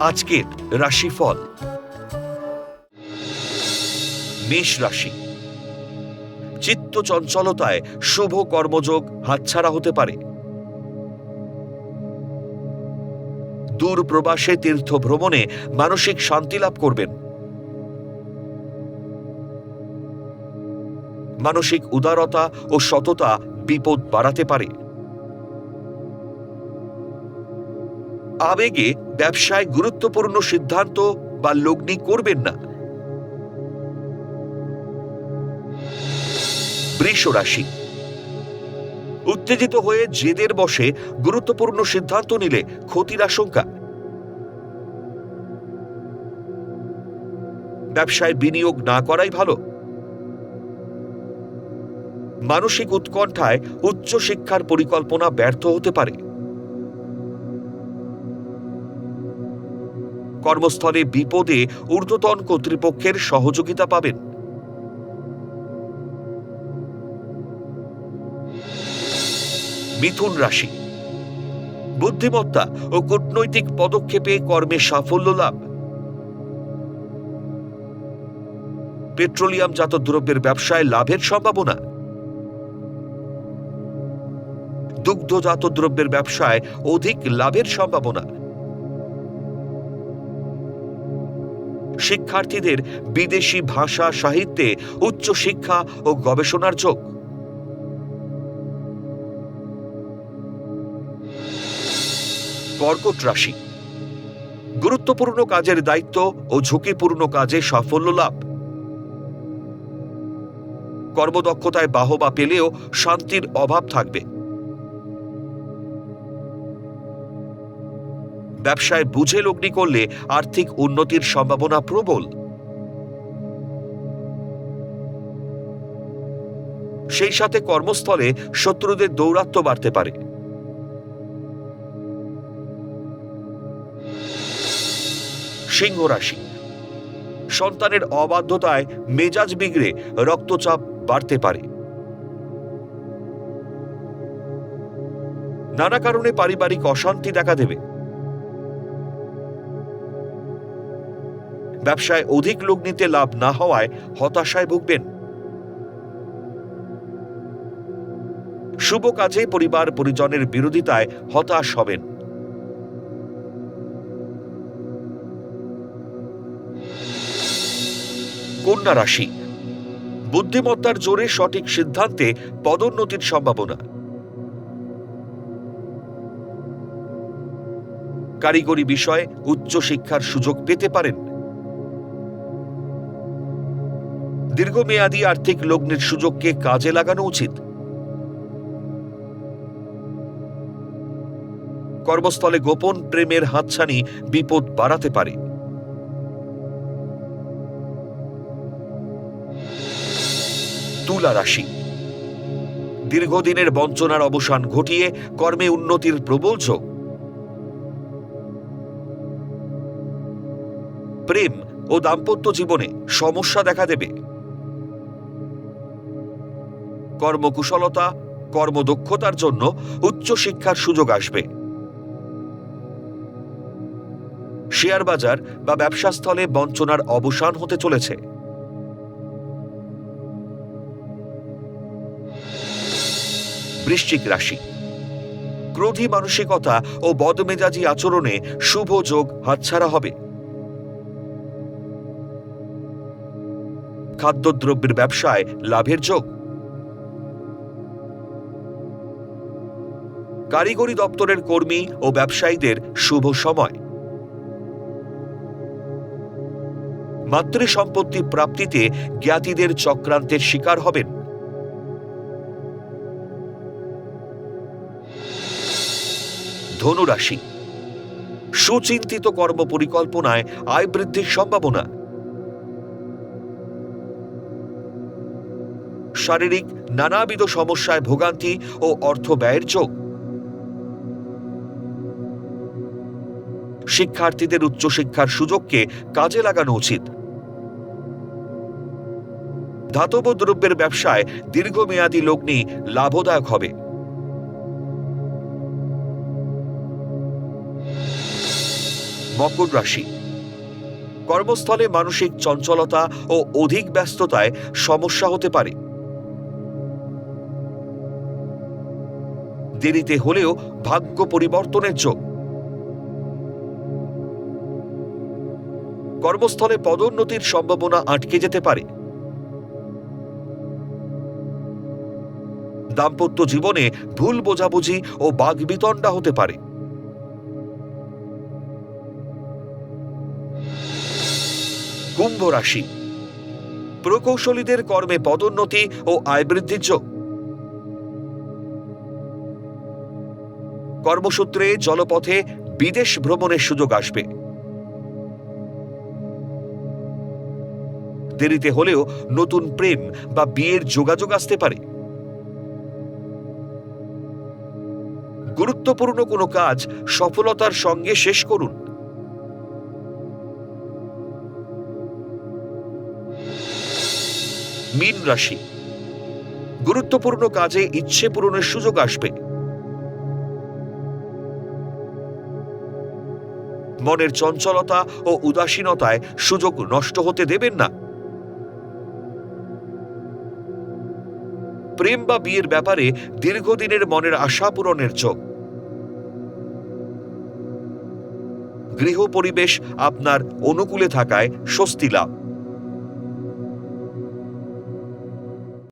আজকের রাশিফল। মেষ রাশি, চিত্ত চঞ্চলতায় শুভ কর্মযোগ হাতছাড়া হতে পারে। দূর প্রবাসে তীর্থ ভ্রমণে মানসিক শান্তি লাভ করবেন। মানসিক উদারতা ও সততা বিপদ বাড়াতে পারে। আবেগে ব্যবসায় গুরুত্বপূর্ণ সিদ্ধান্ত বা লগ্নি করবেন না। বৃষ রাশি, উত্তেজিত হয়ে জেদের বশে গুরুত্বপূর্ণ সিদ্ধান্ত নিলে ক্ষতির আশঙ্কা। ব্যবসায় বিনিয়োগ না করাই ভালো। মানসিক উৎকণ্ঠায় উচ্চ শিক্ষার পরিকল্পনা ব্যর্থ হতে পারে। কর্মস্থলে বিপদে ঊর্ধ্বতন কর্তৃপক্ষের সহযোগিতা পাবেন। মিথুন রাশি, বুদ্ধিমত্তা ও কূটনৈতিক পদক্ষেপে কর্মে সাফল্য লাভ। পেট্রোলিয়ামজাত দ্রব্যের ব্যবসায় লাভের সম্ভাবনা। দুগ্ধজাত দ্রব্যের ব্যবসায় অধিক লাভের সম্ভাবনা। শিক্ষার্থীদের বিদেশি ভাষা সাহিত্যে উচ্চ শিক্ষা ও গবেষণার যোগ। কর্কট রাশি, গুরুত্বপূর্ণ কাজের দায়িত্ব ও ঝুঁকিপূর্ণ কাজে সাফল্য লাভ। কর্মদক্ষতায় বাহবা পেলেও শান্তির অভাব থাকবে। ব্যবসায় বুঝে লগ্নি করলে আর্থিক উন্নতির সম্ভাবনা প্রবল। সেই সাথে কর্মস্থলে শত্রুদের দৌরাত্ম্য বাড়তে পারে। সিংহ রাশি, সন্তানের অবাধ্যতায় মেজাজ বিগড়ে রক্তচাপ বাড়তে পারে। নানা কারণে পারিবারিক অশান্তি দেখা দেবে। ব্যবসায় অধিক লগ্নিতে লাভ না হওয়ায় হতাশায় ভুগবেন। শুভ কাজে পরিবার পরিজনের বিরোধিতায় হতাশ হবেন। কন্যা রাশি, বুদ্ধিমত্তার জোরে সঠিক সিদ্ধান্তে পদোন্নতির সম্ভাবনা। কারিগরি বিষয়ে উচ্চ শিক্ষার সুযোগ পেতে পারেন। দীর্ঘমেয়াদী আর্থিক লগ্নের সুযোগকে কাজে লাগানো উচিত। কর্মস্থলে গোপন প্রেমের হাতছানি বিপদ বাড়াতে পারে। তুলা রাশি, দীর্ঘদিনের বঞ্চনার অবসান ঘটিয়ে কর্মে উন্নতির প্রবল যোগ। প্রেম ও দাম্পত্য জীবনে সমস্যা দেখা দেবে। কর্মকুশলতা, কর্মদক্ষতার জন্য উচ্চ শিক্ষার সুযোগ আসবে। শেয়ার বাজার বা ব্যবসাস্থলে বঞ্চনার অবসান হতে চলেছে। বৃশ্চিক রাশি, ক্রোধী মানসিকতা ও বদমেজাজি আচরণে শুভ যোগ হাতছাড়া হবে। খাদ্যদ্রব্যের ব্যবসায় লাভের যোগ। কারিগরি দপ্তরের কর্মী ও ব্যবসায়ীদের শুভ সময়। মাতৃ সম্পত্তি প্রাপ্তিতে জ্ঞাতিদের চক্রান্তের শিকার হবেন। ধনু রাশি, সুচিন্তিত কর্ম পরিকল্পনায় আয় বৃদ্ধির সম্ভাবনা। শারীরিক নানাবিধ সমস্যায় ভোগান্তি ও অর্থ ব্যয়ের যোগ। শিক্ষার্থীদের উচ্চশিক্ষার সুযোগকে কাজে লাগানো উচিত। ধাতব দ্রব্যের ব্যবসায় দীর্ঘমেয়াদী লগ্নি লাভদায়ক হবে। মকর রাশি, কর্মস্থলে মানসিক চঞ্চলতা ও অধিক ব্যস্ততায় সমস্যা হতে পারে। দেরিতে হলেও ভাগ্য পরিবর্তনের যোগ। কর্মস্থলে পদোন্নতির সম্ভাবনা আটকে যেতে পারে। দাম্পত্য জীবনে ভুল বোঝাবুঝি ও বাগবিতণ্ডা হতে পারে। কুম্ভ রাশি, প্রকৌশলীদের কর্মে পদোন্নতি ও আয় বৃদ্ধির যোগ। কর্মসূত্রে জলপথে বিদেশ ভ্রমণের সুযোগ আসবে। দেরিতে হলেও নতুন প্রেম বা বিয়ের যোগাযোগ আসতে পারে। গুরুত্বপূর্ণ কোনো কাজ সফলতার সঙ্গে শেষ করুন। মীন রাশি, গুরুত্বপূর্ণ কাজে ইচ্ছে পূরণের সুযোগ আসবে। মনের চঞ্চলতা ও উদাসীনতায় সুযোগ নষ্ট হতে দেবেন না। প্রেম বা বিয়ের ব্যাপারে দীর্ঘদিনের মনের আশা পূরণের যোগ। গৃহ পরিবেশ আপনার অনুকূলে থাকায় স্বস্তি লাভ।